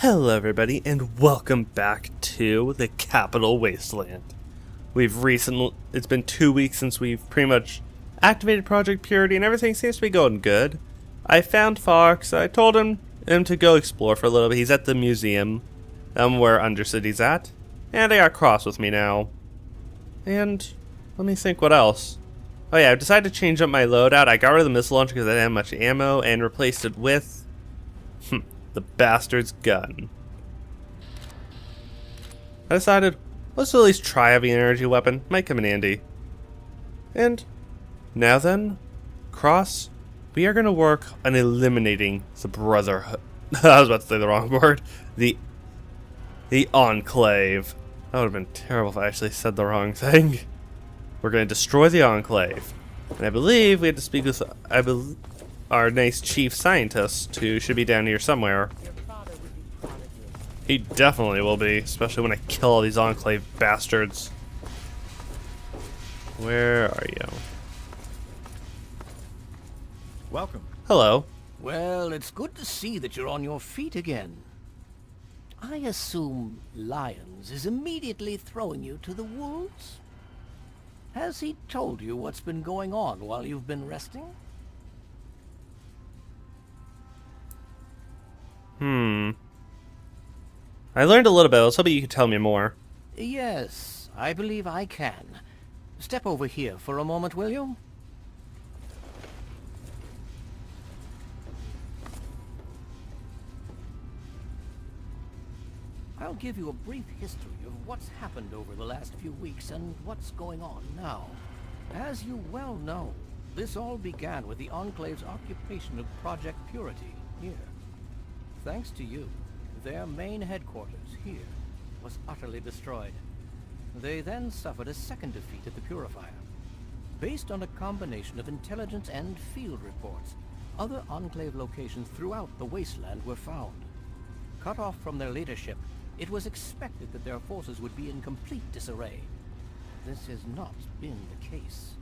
Hello everybody and welcome back to the Capital Wasteland. It's been 2 weeks since we've pretty much activated Project Purity and everything seems to be going good. I found Fox. I told him to go explore for a little bit. He's at the museum where Undercity's at. And I got Cross with me now. And let me think what else. Oh yeah, I decided to change up my loadout. I got rid of the missile launcher because I didn't have much ammo and replaced it with the bastard's gun. I decided, let's at least try having an energy weapon. Might come in handy. And now then, Cross, we are going to work on eliminating the Brotherhood. I was about to say the wrong word. The Enclave. That would have been terrible if I actually said the wrong thing. We're going to destroy the Enclave. And I believe we had to speak with our nice chief scientist, who should be down here somewhere. He definitely will be, especially when I kill all these Enclave bastards. Where are you? Welcome. Hello. Well, it's good to see that you're on your feet again. I assume Lyons is immediately throwing you to the wolves? Has he told you what's been going on while you've been resting? I learned a little bit. I was hoping you could tell me more. Yes, I believe I can. Step over here for a moment, will you? I'll give you a brief history of what's happened over the last few weeks and what's going on now. As you well know, this all began with the Enclave's occupation of Project Purity here. Thanks to you, their main headquarters here was utterly destroyed. They then suffered a second defeat at the Purifier. Based on a combination of intelligence and field reports, other Enclave locations throughout the wasteland were found. Cut off from their leadership, it was expected that their forces would be in complete disarray. This has not been the case.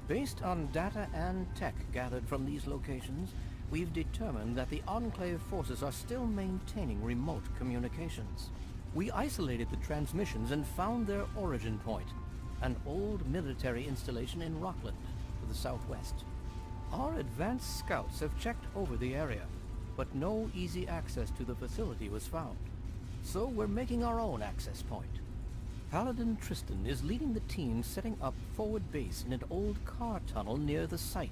Based on data and tech gathered from these locations, we've determined that the Enclave forces are still maintaining remote communications. We isolated the transmissions and found their origin point, an old military installation in Rockland, to the southwest. Our advanced scouts have checked over the area, but no easy access to the facility was found. So we're making our own access point. Paladin Tristan is leading the team setting up forward base in an old car tunnel near the site.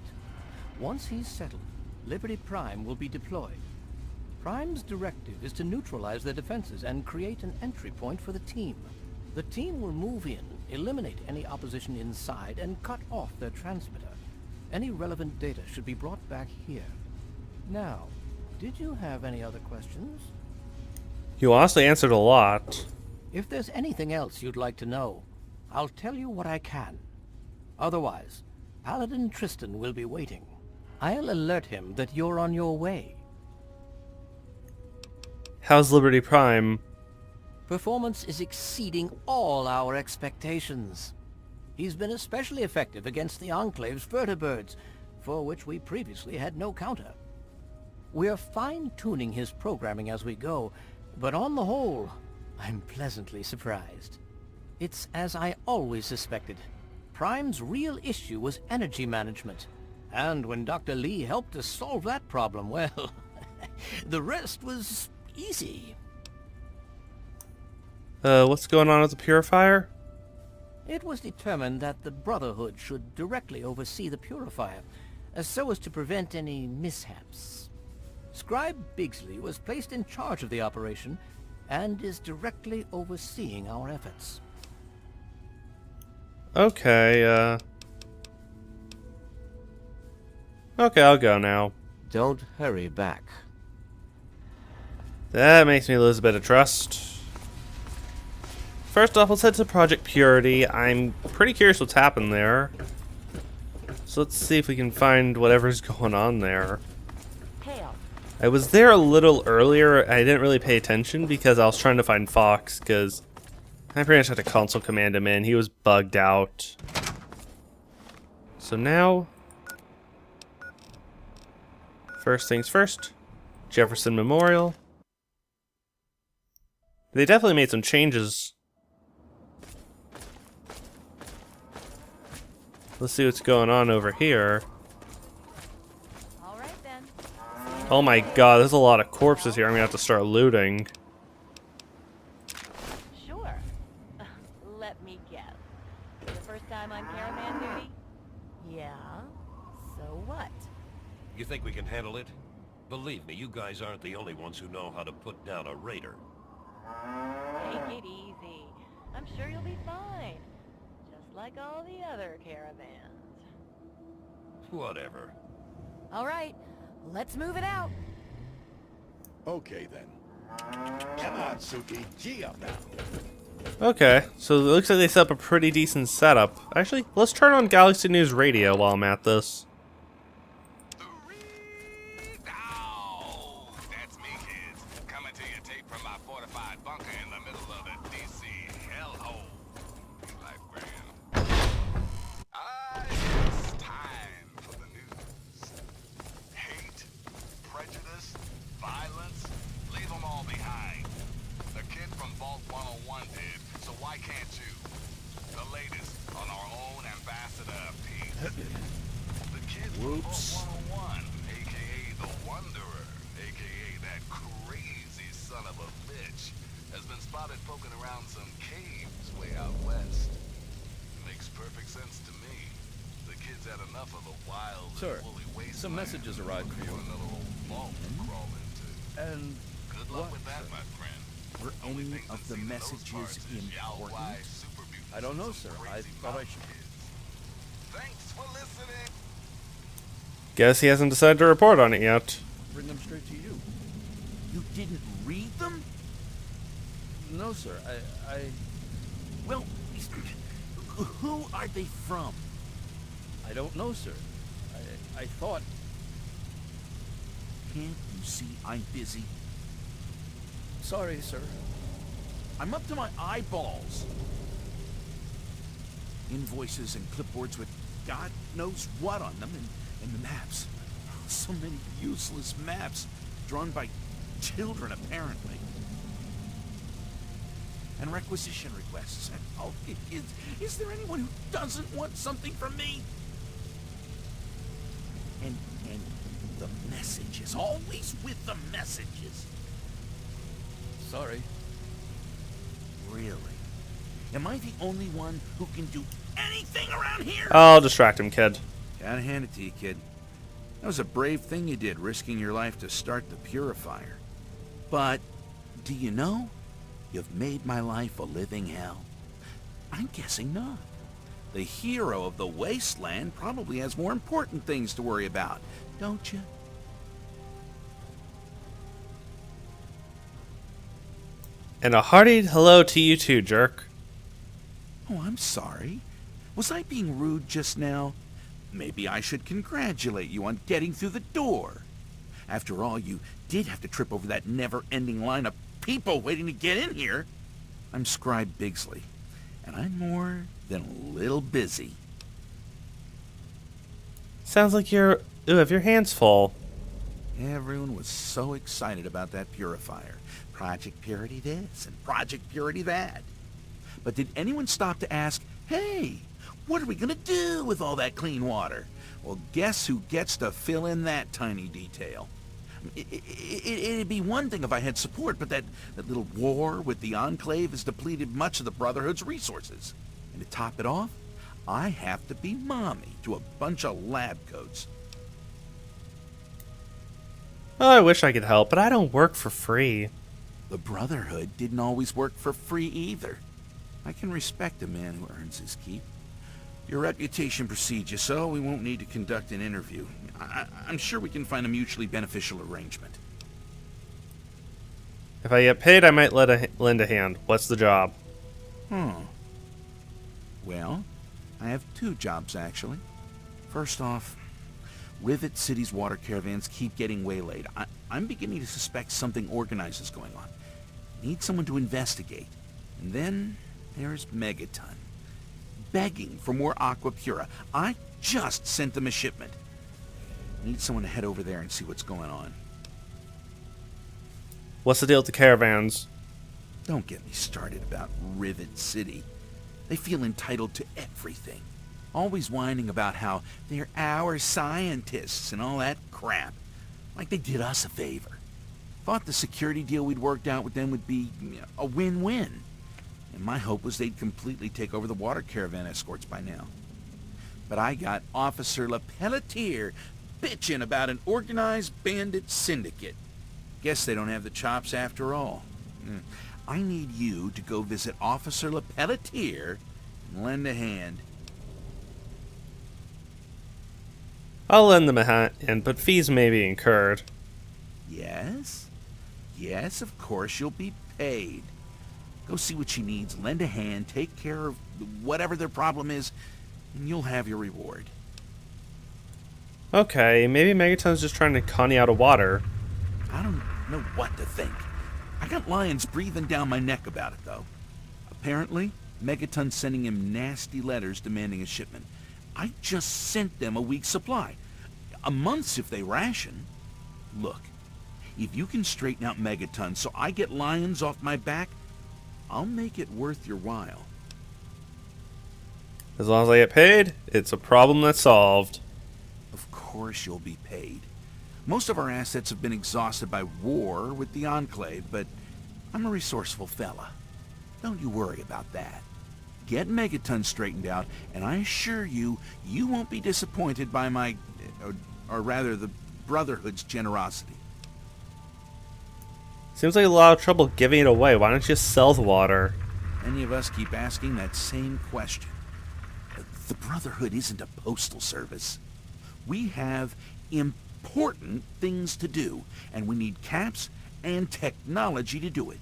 Once he's settled, Liberty Prime will be deployed. Prime's directive is to neutralize their defenses and create an entry point for the team. The team will move in, eliminate any opposition inside, and cut off their transmitter. Any relevant data should be brought back here. Now, did you have any other questions? You honestly answered a lot. If there's anything else you'd like to know, I'll tell you what I can. Otherwise, Paladin Tristan will be waiting. I'll alert him that you're on your way. How's Liberty Prime? Performance is exceeding all our expectations. He's been especially effective against the Enclave's vertibirds, for which we previously had no counter. We're fine-tuning his programming as we go, but on the whole, I'm pleasantly surprised. It's as I always suspected. Prime's real issue was energy management. And when Dr. Lee helped us solve that problem, well, the rest was easy. What's going on with the Purifier? It was determined that the Brotherhood should directly oversee the Purifier, so as to prevent any mishaps. Scribe Bigsley was placed in charge of the operation, and is directly overseeing our efforts. Okay, Okay, I'll go now. Don't hurry back. That makes me lose a bit of trust. First off, let's head to Project Purity. I'm pretty curious what's happened there. So let's see if we can find whatever's going on there. I was there a little earlier. I didn't really pay attention because I was trying to find Fox, because I pretty much had to console command him in. He was bugged out. So now, first things first, Jefferson Memorial. They definitely made some changes. Let's see what's going on over here. All right then. Oh my god, there's a lot of corpses here. I'm gonna have to start looting. Sure. Let me guess. The first time on caravan duty? Yeah. So what? You think we can handle it? Believe me, you guys aren't the only ones who know how to put down a raider. Take it easy. I'm sure you'll be fine. Just like all the other caravans. Whatever. All right. Let's move it out. Okay then. Come on, Suki. Gee up now. Okay, so it looks like they set up a pretty decent setup. Actually, let's turn on Galaxy News Radio while I'm at this. That's me, kids. Coming to you tape from my fortified bunker in the middle of the DC hellhole. Life grand. It's time for the news. Hate, prejudice, violence, leave them all behind. The kid from Vault 101 did, so why can't you? The latest on our own ambassador of peace. The kid from Vault 101, aka the Wanderer, aka that crazy son of a bitch, has been spotted poking around some caves way out west. Makes perfect sense to me. The kid's had enough of the wild Sir, and woolly wasteland. some messages arrived for you. Another old vault to crawl into. And Good luck what, with that, sir? my friend. Were Only any things of I've the seen in those messages parts is important? Yaoi super mutants I don't know, and sir. some I crazy thought I mountain should. kids. Thanks for listening. Guess he hasn't decided to report on it yet. Bring them straight to you. You didn't read them? No, sir. I... Well, who are they from? I don't know, sir. I thought... Can't you see I'm busy? Sorry, sir. I'm up to my eyeballs. Invoices and clipboards with God knows what on them, and the maps. So many useless maps, drawn by children, apparently. And requisition requests. Oh, is there anyone who doesn't want something from me? And the messages, always with the messages. Sorry. Really? Am I the only one who can do anything around here? I'll distract him, kid. Gotta hand it to you, kid. That was a brave thing you did, risking your life to start the purifier. But, do you know? You've made my life a living hell. I'm guessing not. The hero of the wasteland probably has more important things to worry about, don't you? And a hearty hello to you too, jerk. Oh, I'm sorry. Was I being rude just now? Maybe I should congratulate you on getting through the door. After all, you did have to trip over that never-ending line of people waiting to get in here. I'm Scribe Bigsley, and I'm more than a little busy. Sounds like you're... Ooh, have your hands full. Everyone was so excited about that purifier. Project Purity this and Project Purity that. But did anyone stop to ask, hey, what are we going to do with all that clean water? Well, guess who gets to fill in that tiny detail? It'd be one thing if I had support, but that little war with the Enclave has depleted much of the Brotherhood's resources. And to top it off, I have to be mommy to a bunch of lab coats. Oh, I wish I could help, but I don't work for free. The Brotherhood didn't always work for free either. I can respect a man who earns his keep. Your reputation precedes you, so we won't need to conduct an interview. I'm sure we can find a mutually beneficial arrangement. If I get paid, I might lend a hand. What's the job? Well, I have two jobs, actually. First off, Rivet City's water caravans keep getting waylaid. I'm beginning to suspect something organized is going on. Need someone to investigate. And then there's Megaton, begging for more Aqua Pura. I just sent them a shipment. Need someone to head over there and see what's going on. What's the deal with the caravans? Don't get me started about Rivet City. They feel entitled to everything. Always whining about how they're our scientists and all that crap. Like they did us a favor. Thought the security deal we'd worked out with them would be a win-win. And my hope was they'd completely take over the water caravan escorts by now. But I got Officer LePelletier bitching about an organized bandit syndicate. Guess they don't have the chops after all. I need you to go visit Officer LePelletier and lend a hand. I'll lend them a hand, but fees may be incurred. Yes? Yes, of course you'll be paid. Go see what she needs, lend a hand, take care of whatever their problem is, and you'll have your reward. Okay, maybe Megaton's just trying to con you out of water. I don't know what to think. I got lions breathing down my neck about it, though. Apparently, Megaton's sending him nasty letters demanding a shipment. I just sent them a week's supply. A month's if they ration. Look, if you can straighten out Megaton so I get lions off my back, I'll make it worth your while. As long as I get paid, it's a problem that's solved. Of course you'll be paid. Most of our assets have been exhausted by war with the Enclave, but I'm a resourceful fella. Don't you worry about that. Get Megaton straightened out, and I assure you, you won't be disappointed by my, or rather the Brotherhood's generosity. Seems like a lot of trouble giving it away. Why don't you just sell the water? Many of us keep asking that same question. The Brotherhood isn't a postal service. We have important things to do, and we need caps and technology to do it.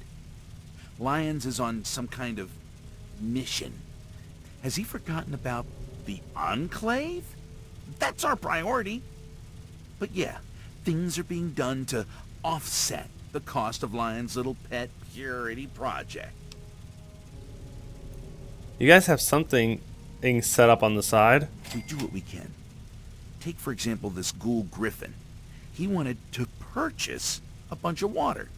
Lyons is on some kind of mission. Has he forgotten about the Enclave? That's our priority. But yeah, things are being done to offset the cost of Lyon's little pet purity project. You guys have something set up on the side? We do what we can. Take, for example, this ghoul Griffin. He wanted to purchase a bunch of water.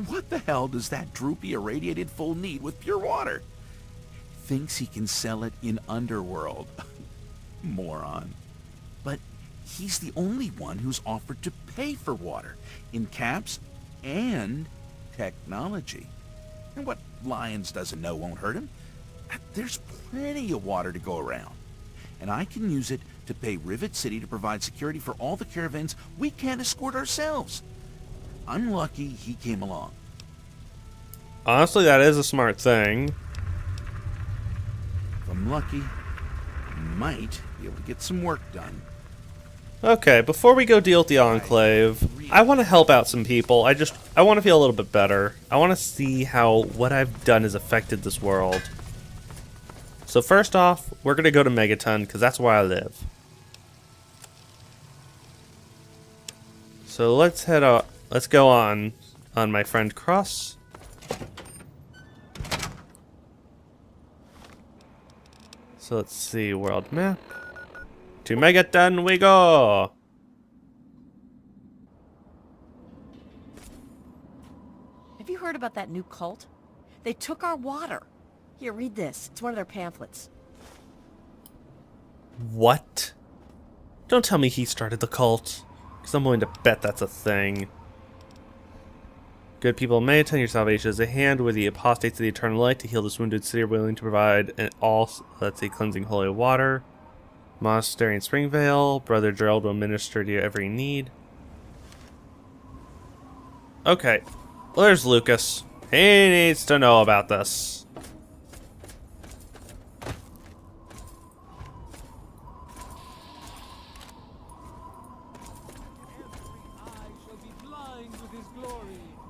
What the hell does that droopy irradiated fool need with pure water? Thinks he can sell it in Underworld. Moron. But he's the only one who's offered to pay for water in caps and technology. And what Lyons doesn't know won't hurt him. There's plenty of water to go around. And I can use it to pay Rivet City to provide security for all the caravans we can't escort ourselves. I'm lucky he came along. Honestly, that is a smart thing. If I'm lucky, I might be able to get some work done. Okay, before we go deal with the Enclave, I want to help out some people. I want to feel a little bit better. I want to see how what I've done has affected this world. So first off, we're going to go to Megaton, because that's where I live. So let's go on my friend Cross. So let's see, world map. To Megaton we go! Have you heard about that new cult? They took our water. Here, read this. It's one of their pamphlets. What? Don't tell me he started the cult, because I'm willing to bet that's a thing. Good people, may attend your salvation as a hand with the apostates of the eternal light to heal this wounded city, are willing to provide cleansing holy water. Monastery in Springvale, Brother Gerald will minister to your every need. Okay, well, there's Lucas. He needs to know about this.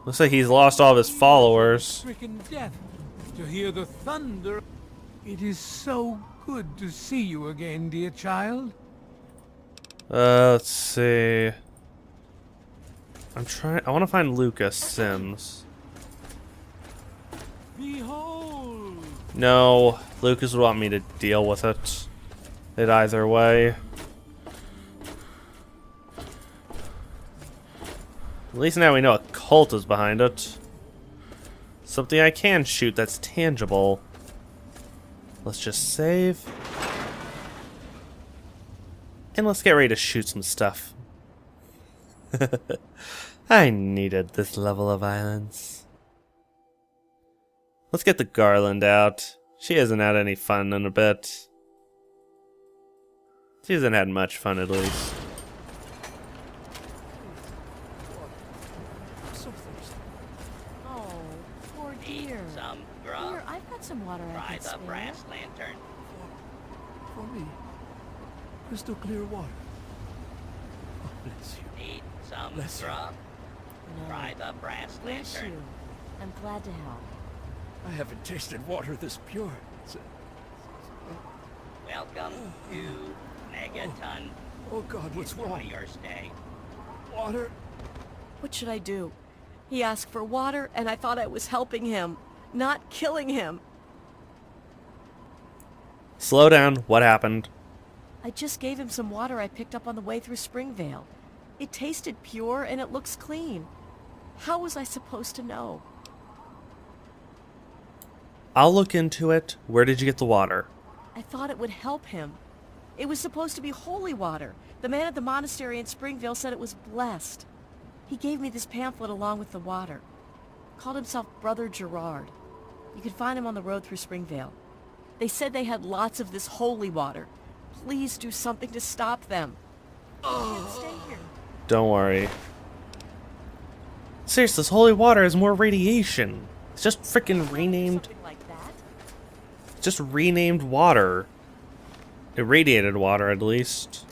Looks like he's lost all of his followers. Stricken death to hear the thunder. It is so good to see you again, dear child. Let's see. I want to find Lucas Sims. Behold. No, Lucas would want me to deal with it. Either way. At least now we know a cult is behind it. Something I can shoot that's tangible. Let's just save. And let's get ready to shoot some stuff. I needed this level of violence. Let's get the Garland out. She hasn't had any fun in a bit. She hasn't had much fun, at least. Oh, poor dear. Some grub. Here, I've got some water I Try can the spare. brass lantern. For me. Crystal clear water. Oh, bless you. Need some Bless you. grub. No. Try the brass Bless lantern. you. I'm glad to help. I haven't tasted water this pure. Welcome to Megaton. Oh God, what's Enjoy wrong? your stay. Water? What should I do? He asked for water, and I thought I was helping him, not killing him. Slow down. What happened? I just gave him some water I picked up on the way through Springvale. It tasted pure, and it looks clean. How was I supposed to know? I'll look into it. Where did you get the water? I thought it would help him. It was supposed to be holy water. The man at the monastery in Springvale said it was blessed. He gave me this pamphlet along with the water. Called himself Brother Gerard. You can find him on the road through Springvale. They said they had lots of this holy water. Please do something to stop them. I can't stay here. Don't worry. Seriously, this holy water has more radiation. It's just freaking renamed. Something like that. Just renamed water. Irradiated water, at least.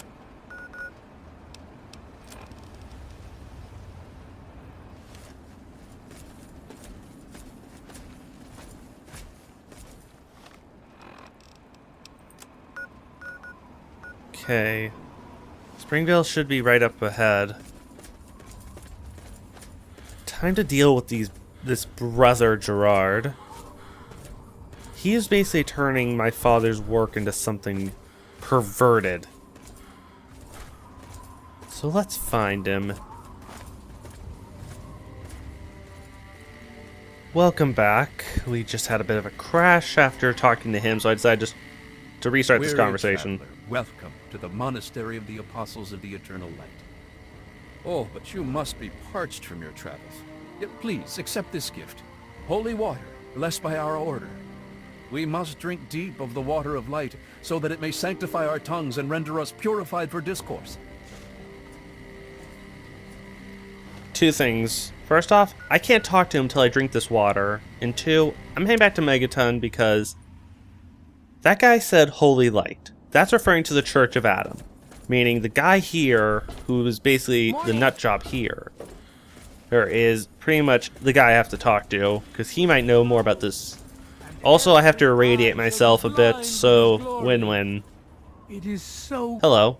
Okay. Springvale should be right up ahead. Time to deal with this brother Gerard. He is basically turning my father's work into something perverted. So let's find him. Welcome back. We just had a bit of a crash after talking to him, so I decided just to restart this Weary conversation. traveler, welcome to the Monastery of the Apostles of the Eternal Light. Oh, but you must be parched from your travels. Yet please, accept this gift. Holy water, blessed by our order. We must drink deep of the water of light, so that it may sanctify our tongues and render us purified for discourse. Two things. First off, I can't talk to him until I drink this water. And two, I'm heading back to Megaton because that guy said holy light. That's referring to the Church of Adam. Meaning the guy here, who is basically the nut job here, is pretty much the guy I have to talk to, because he might know more about this. Also, I have to irradiate myself a bit, so win-win. It is so Hello.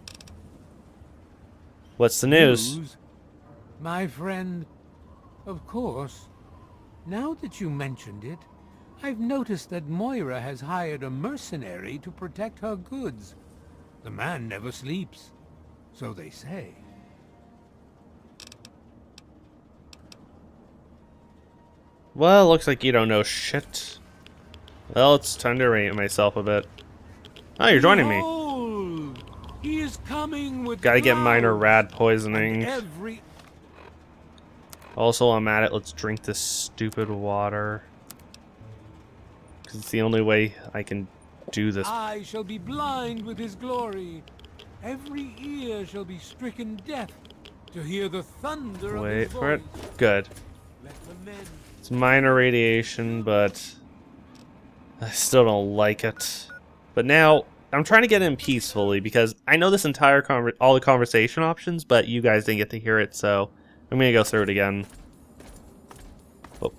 What's the news? My friend, of course. Now that you mentioned it, I've noticed that Moira has hired a mercenary to protect her goods. The man never sleeps, so they say. Well, looks like you don't know shit. Well, it's time to irritate myself a bit. Oh, you're joining me. Behold, he is coming with Gotta get minor clouds rad and poisoning. every Also, I'm at it. Let's drink this stupid water. Because it's the only way I can do this. eye shall be blind with his glory. Every ear shall be stricken deaf to hear the thunder of Wait his for it. voice. Good. Let the men It's minor radiation, but I still don't like it. But now, I'm trying to get in peacefully because I know this entire all the conversation options, but you guys didn't get to hear it, so I'm gonna go through it again. Oh.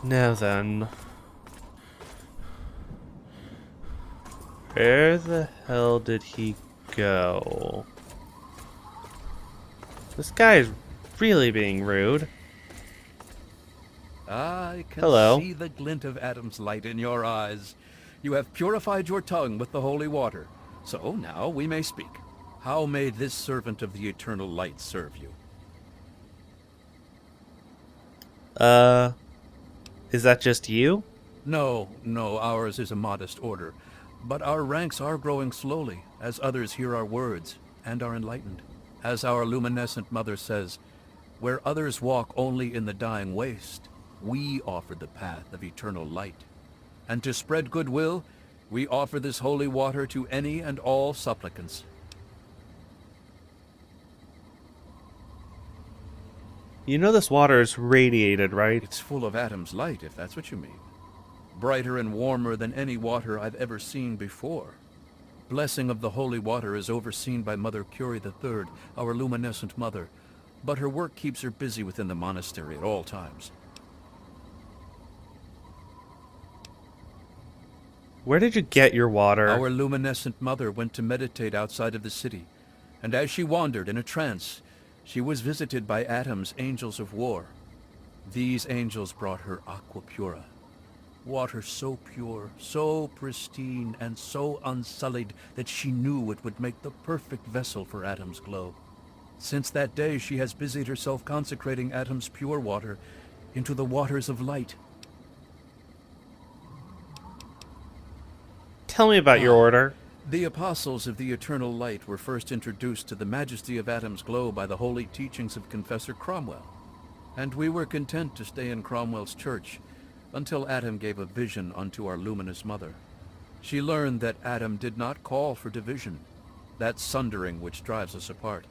Now then. Where the hell did he go? This guy is really being rude. I can Hello. see the glint of Adam's light in your eyes. You have purified your tongue with the holy water. So now we may speak. How may this servant of the eternal light serve you? Is that just you? No, ours is a modest order. But our ranks are growing slowly, as others hear our words, and are enlightened. As our luminescent mother says, where others walk only in the dying waste, we offer the path of eternal light. And to spread goodwill, we offer this holy water to any and all supplicants. You know this water is radiated, right? It's full of Adam's light, if that's what you mean. Brighter and warmer than any water I've ever seen before. Blessing of the holy water is overseen by Mother Curie III, our luminescent mother, but her work keeps her busy within the monastery at all times. Where did you get your water? Our luminescent mother went to meditate outside of the city, and as she wandered in a trance, she was visited by Adam's angels of war. These angels brought her aqua pura, water so pure, so pristine, and so unsullied that she knew it would make the perfect vessel for Adam's glow. Since that day, she has busied herself consecrating Adam's pure water into the waters of light. Tell me about your order. The apostles of the eternal light were first introduced to the majesty of Adam's glow by the holy teachings of Confessor Cromwell, and we were content to stay in Cromwell's church until Adam gave a vision unto our luminous mother. She learned that Adam did not call for division, that sundering which drives us apart.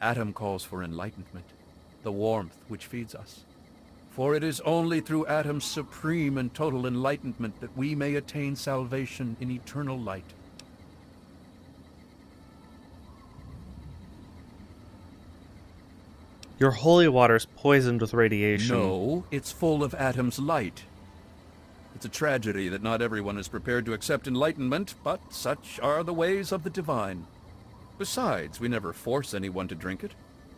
Adam calls for enlightenment, the warmth which feeds us. For it is only through Adam's supreme and total enlightenment that we may attain salvation in eternal light. Your holy water is poisoned with radiation. No, it's full of Adam's light. It's a tragedy that not everyone is prepared to accept enlightenment, but such are the ways of the divine. Besides, we never force anyone to drink it.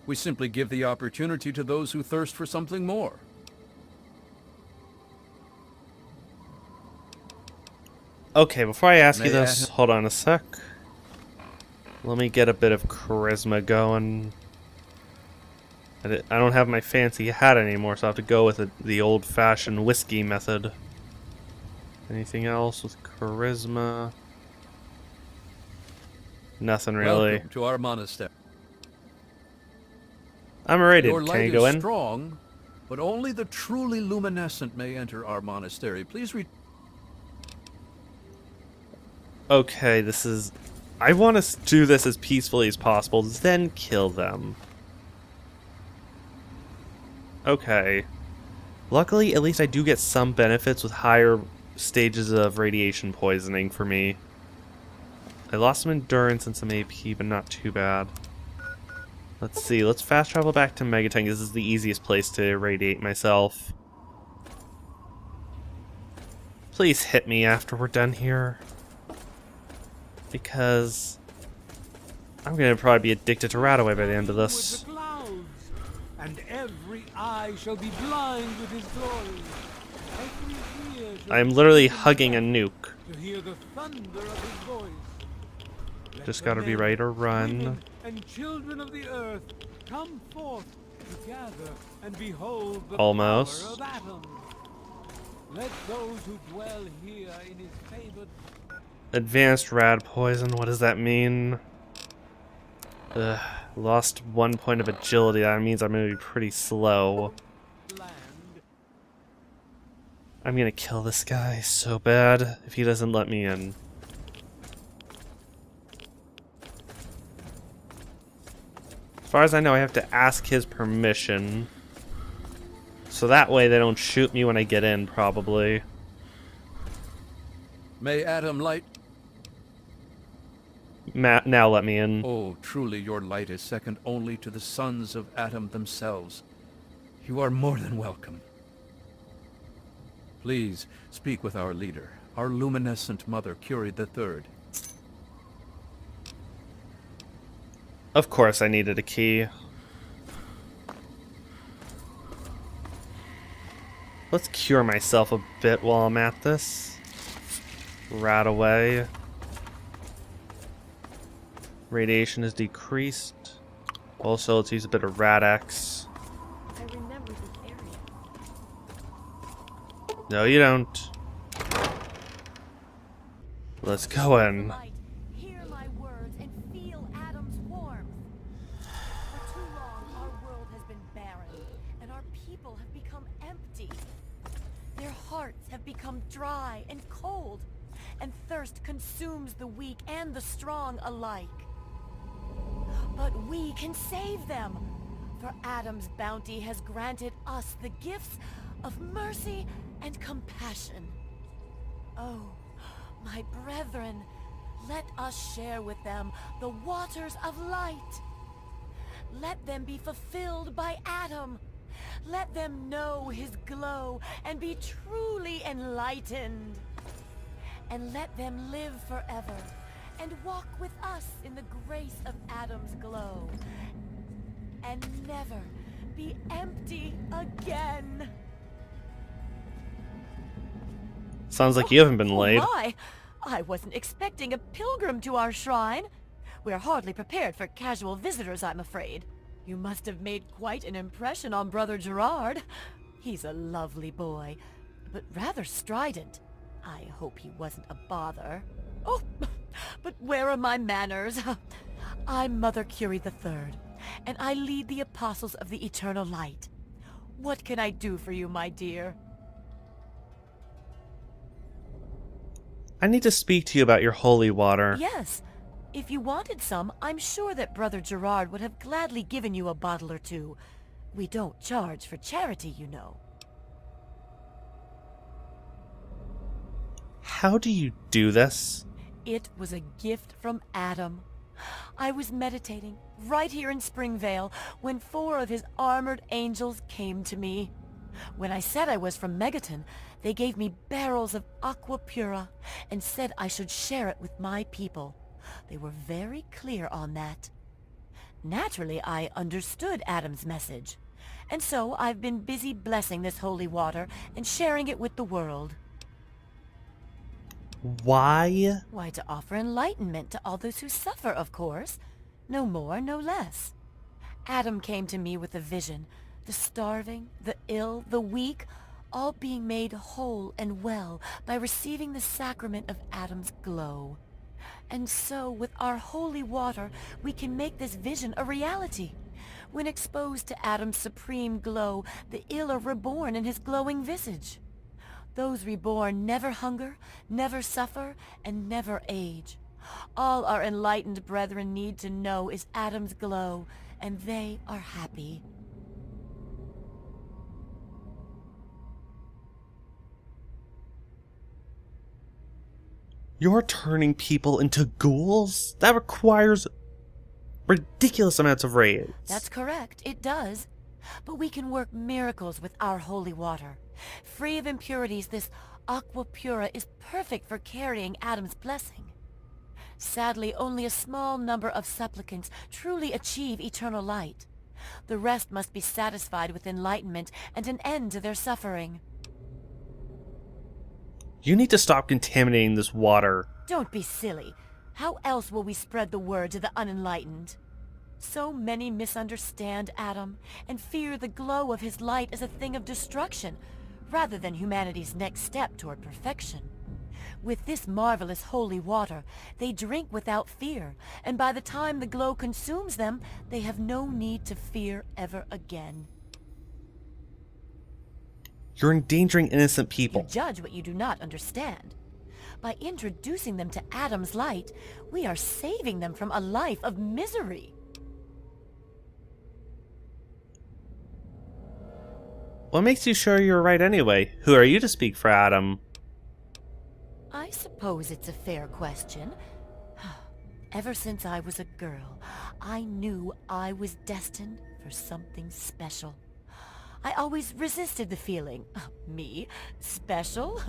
We simply give the opportunity to those who thirst for something more. Okay, before I ask you this, hold on a sec. Let me get a bit of charisma going. I don't have my fancy hat anymore, so I have to go with the old-fashioned whiskey method. Anything else with charisma? Nothing really. Welcome to our monastery. I'm rated. Your Can light I go is in? strong, but only the truly luminescent may enter our monastery. Please read. Okay, this is... I want to do this as peacefully as possible, then kill them. Okay. Luckily, at least I do get some benefits with higher stages of radiation poisoning for me. I lost some endurance and some AP, but not too bad. Let's see, let's fast travel back to Megatank. This is the easiest place to irradiate myself. Please hit me after we're done here. Because I'm gonna probably be addicted to Radaway by the end of this. And every eye shall be blind with his glory. Every ear shall I'm literally hugging a nuke. to hear the thunder of his voice. Let Just the gotta be men, ready to run. women, and children of the earth come forth to gather and behold the Almost. power of Adam. Let those who dwell here in his favored Advanced rad poison, what does that mean? Ugh, lost 1 point of agility, that means I'm gonna be pretty slow. land. I'm gonna kill this guy so bad if he doesn't let me in. As far as I know, I have to ask his permission. So that way they don't shoot me when I get in, probably. May Adam light. Now let me in. Oh, truly your light is second only to the sons of Adam themselves. You are more than welcome. Please, speak with our leader, our luminescent mother, Curie III. Of course I needed a key. Let's cure myself a bit while I'm at this. Rat away. Radiation is decreased. Also, let's use a bit of Radex. I remember this area. No, you don't. Let's go in. Light, hear my words and feel Adam's warmth. For too long, our world has been barren, and our people have become empty. Their hearts have become dry and cold, and thirst consumes the weak and the strong alike. But we can save them, for Adam's bounty has granted us the gifts of mercy and compassion. Oh, my brethren, let us share with them the waters of light. Let them be fulfilled by Adam. Let them know his glow and be truly enlightened. And let them live forever and walk with us in the grace of Adam's glow. And never be empty again. Sounds like you haven't been laid. Oh my! I wasn't expecting a pilgrim to our shrine. We're hardly prepared for casual visitors, I'm afraid. You must have made quite an impression on Brother Gerard. He's a lovely boy, but rather strident. I hope he wasn't a bother. Oh, but where are my manners? I'm Mother Curie III, and I lead the Apostles of the Eternal Light. What can I do for you, my dear? I need to speak to you about your holy water. Yes. If you wanted some, I'm sure that Brother Gerard would have gladly given you a bottle or two. We don't charge for charity, you know. How do you do this? It was a gift from Adam. I was meditating right here in Springvale when 4 of his armored angels came to me. When I said I was from Megaton, they gave me barrels of aqua pura and said I should share it with my people. They were very clear on that. Naturally, I understood Adam's message, and so I've been busy blessing this holy water and sharing it with the world. Why? Why, to offer enlightenment to all those who suffer, of course. No more, no less. Adam came to me with a vision. The starving, the ill, the weak, all being made whole and well by receiving the sacrament of Adam's glow. And so, with our holy water, we can make this vision a reality. When exposed to Adam's supreme glow, the ill are reborn in his glowing visage. Those reborn never hunger, never suffer, and never age. All our enlightened brethren need to know is Adam's glow, and they are happy. You're turning people into ghouls? That requires ridiculous amounts of raids. That's correct, it does. But we can work miracles with our holy water. Free of impurities, this aqua pura is perfect for carrying Adam's blessing. Sadly, only a small number of supplicants truly achieve eternal light. The rest must be satisfied with enlightenment and an end to their suffering. You need to stop contaminating this water. Don't be silly. How else will we spread the word to the unenlightened? So many misunderstand Adam and fear the glow of his light as a thing of destruction, rather than humanity's next step toward perfection. With this marvelous holy water, they drink without fear, and by the time the glow consumes them, they have no need to fear ever again. You're endangering innocent people. You judge what you do not understand. By introducing them to Adam's light, we are saving them from a life of misery. What makes you sure you're right anyway? Who are you to speak for Adam? I suppose it's a fair question. Ever since I was a girl, I knew I was destined for something special. I always resisted the feeling, me, special.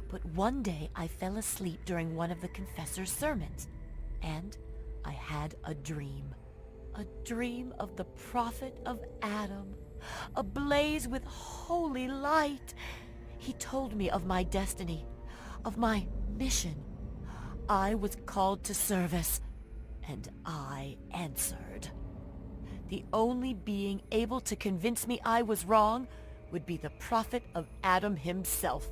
But one day I fell asleep during one of the confessor's sermons, and I had a dream. A dream of the prophet of Adam, ablaze with holy light. He told me of my destiny, of my mission. I was called to service, and I answered. The only being able to convince me I was wrong would be the prophet of Adam himself.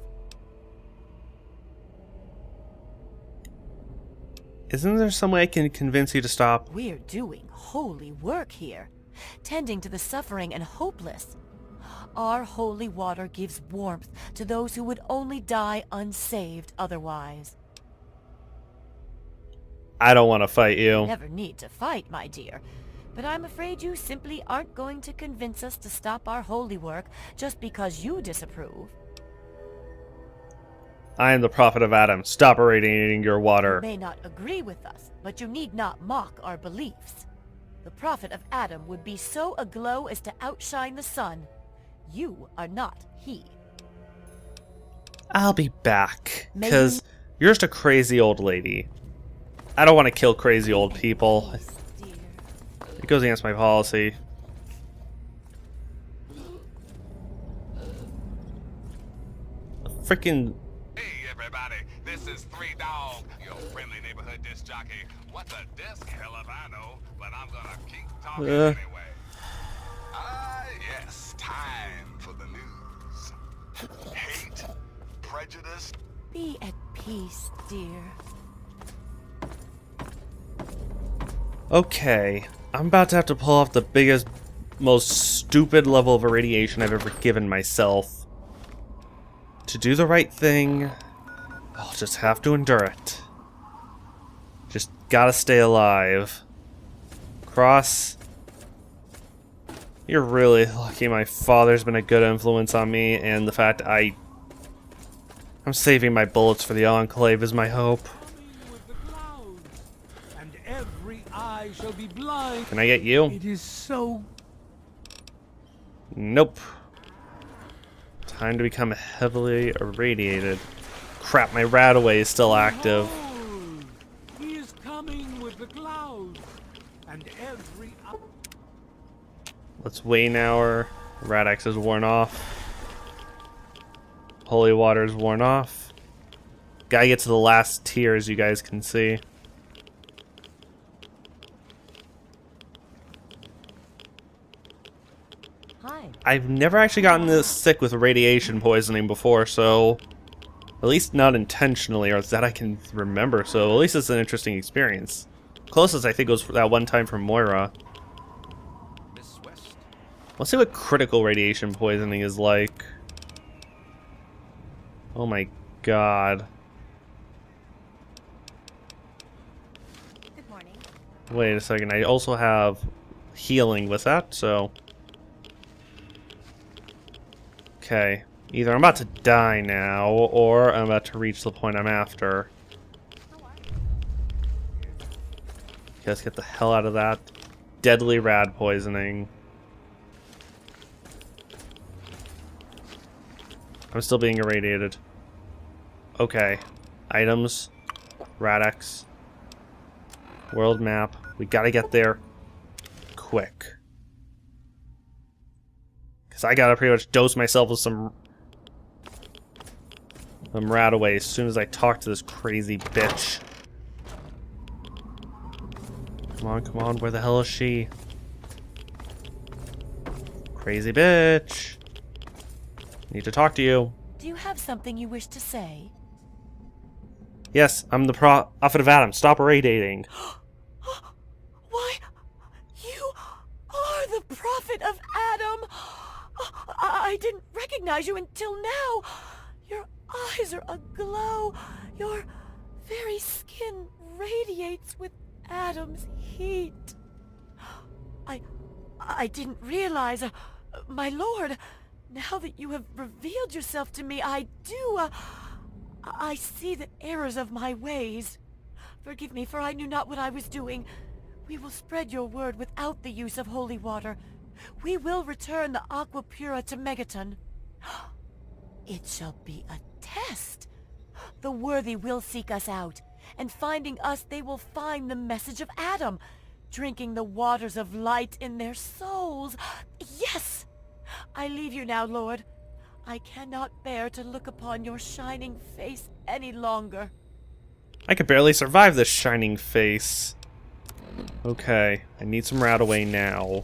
Isn't there some way I can convince you to stop? We're doing holy work here, tending to the suffering and hopeless. Our holy water gives warmth to those who would only die unsaved otherwise. I don't want to fight you. Never need to fight, my dear. But I'm afraid you simply aren't going to convince us to stop our holy work just because you disapprove. I am the prophet of Adam. Stop irradiating your water. You may not agree with us, but you need not mock our beliefs. The prophet of Adam would be so aglow as to outshine the sun. You are not he. I'll be back, because you're just a crazy old lady. I don't want to kill crazy old people. It goes against my policy. Freaking... Hey everybody, this is Three Dog, your friendly neighborhood disc jockey. What the disc? Hell if I know, but I'm gonna keep talking anyway. Yes, time for the news. Hate, prejudice. Be at peace, dear. Okay, I'm about to have to pull off the biggest, most stupid level of irradiation I've ever given myself. To do the right thing, I'll just have to endure it. Just gotta stay alive. Cross. You're really lucky my father's been a good influence on me, and the fact I'm saving my bullets for the Enclave is my hope. And every eye shall be blind. Can I get you? It is so... Nope. Time to become heavily irradiated. Crap, my Radaway is still active. Behold, he is coming with the clouds, and every eye... Let's wait an hour. Radax is worn off. Holy water is worn off. Gotta get to the last tier, as you guys can see. Hi. I've never actually gotten this sick with radiation poisoning before, so... At least not intentionally, or that I can remember, so at least it's an interesting experience. Closest, I think, was that one time from Moira. Miss West. Let's see what critical radiation poisoning is like. Oh my god. Good morning. Wait a second, I also have healing with that, so... Okay. Either I'm about to die now, or I'm about to reach the point I'm after. Okay, let's get the hell out of that. Deadly rad poisoning. I'm still being irradiated. Okay. Items. Radix. World map. We gotta get there quick. Because I gotta pretty much dose myself with some Radaway as soon as I talk to this crazy bitch. Come on, where the hell is she? Crazy bitch. Need to talk to you. Do you have something you wish to say? Yes, I'm the prophet of Adam. Stop irradiating. Why, you are the prophet of Adam! I didn't recognize you until now. Your eyes are aglow. Your very skin radiates with Adam's heat. I didn't realize, my lord, now that you have revealed yourself to me, I see the errors of my ways. Forgive me, for I knew not what I was doing. We will spread your word without the use of holy water. We will return the Aqua Pura to Megaton. It shall be a test. The worthy will seek us out, and finding us, they will find the message of Adam, drinking the waters of light in their souls. Yes! I leave you now, Lord. I cannot bear to look upon your shining face any longer. I could barely survive this shining face. Okay, I need some Radaway now.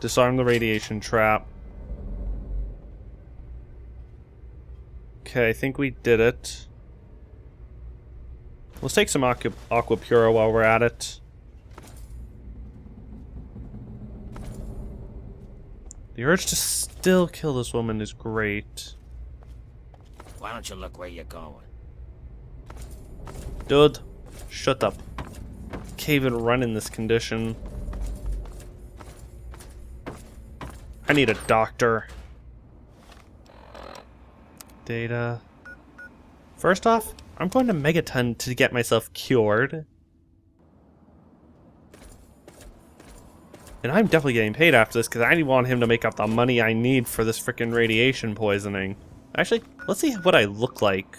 Disarm the radiation trap. Okay, I think we did it. Let's take some Aqua Pura while we're at it. The urge to still kill this woman is great. Why don't you look where you're going? Dude, shut up. Can't even run in this condition. I need a doctor. Data. First off, I'm going to Megaton to get myself cured. And I'm definitely getting paid after this because I want him to make up the money I need for this freaking radiation poisoning. Actually, let's see what I look like.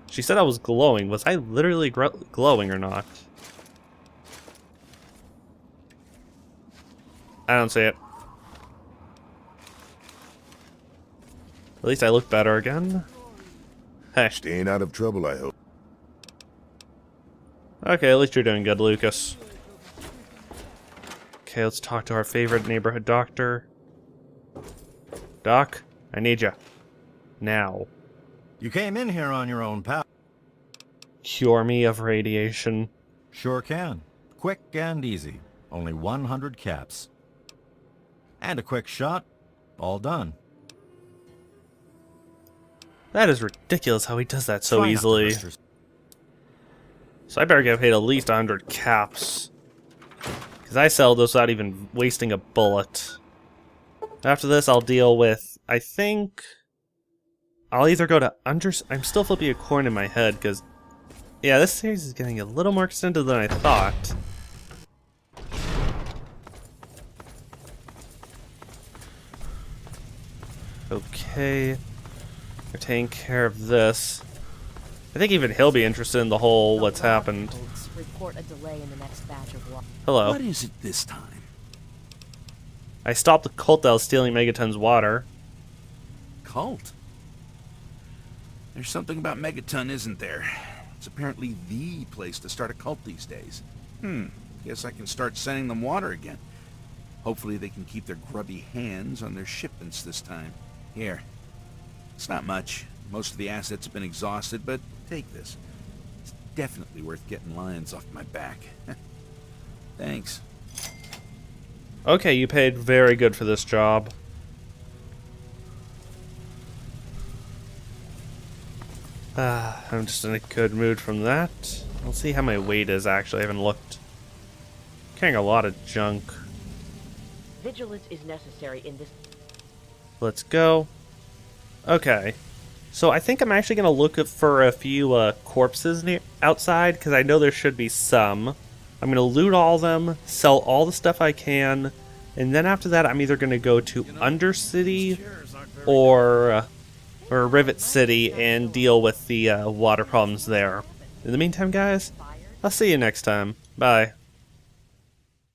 She said I was glowing. Was I literally glowing or not? I don't see it. At least I look better again. Hey. Staying out of trouble, I hope. Okay, at least you're doing good, Lucas. Okay, let's talk to our favorite neighborhood doctor. Doc, I need you. Now. You came in here on your own, pal. Cure me of radiation. Sure can. Quick and easy. Only 100 caps. And a quick shot. All done. That is ridiculous how he does that so Try not to easily. hurt yourself. So I better get paid at least 100 caps. Because I sell those without even wasting a bullet. After this, I'll deal with, I think... I'll either go to I'm still flipping a coin in my head, because... Yeah, this series is getting a little more extended than I thought. Okay. We're taking care of this. I think even he'll be interested in the whole what's happened. Report a delay in the next batch of water. Hello. What is it this time? I stopped the cult that was stealing Megaton's water. Cult? There's something about Megaton, isn't there? It's apparently the place to start a cult these days. Guess I can start sending them water again. Hopefully they can keep their grubby hands on their shipments this time. Here. It's not much. Most of the assets have been exhausted, but take this. It's definitely worth getting lions off my back. Thanks. Okay, you paid very good for this job. I'm just in a good mood from that. I'll see how my weight is actually. I haven't looked. Carrying a lot of junk. Vigilance is necessary in this. Let's go. Okay. So I think I'm actually going to look for a few corpses outside, because I know there should be some. I'm going to loot all of them, sell all the stuff I can, and then after that I'm either going to go to Undercity or Rivet City and deal with the water problems there. In the meantime, guys, I'll see you next time. Bye.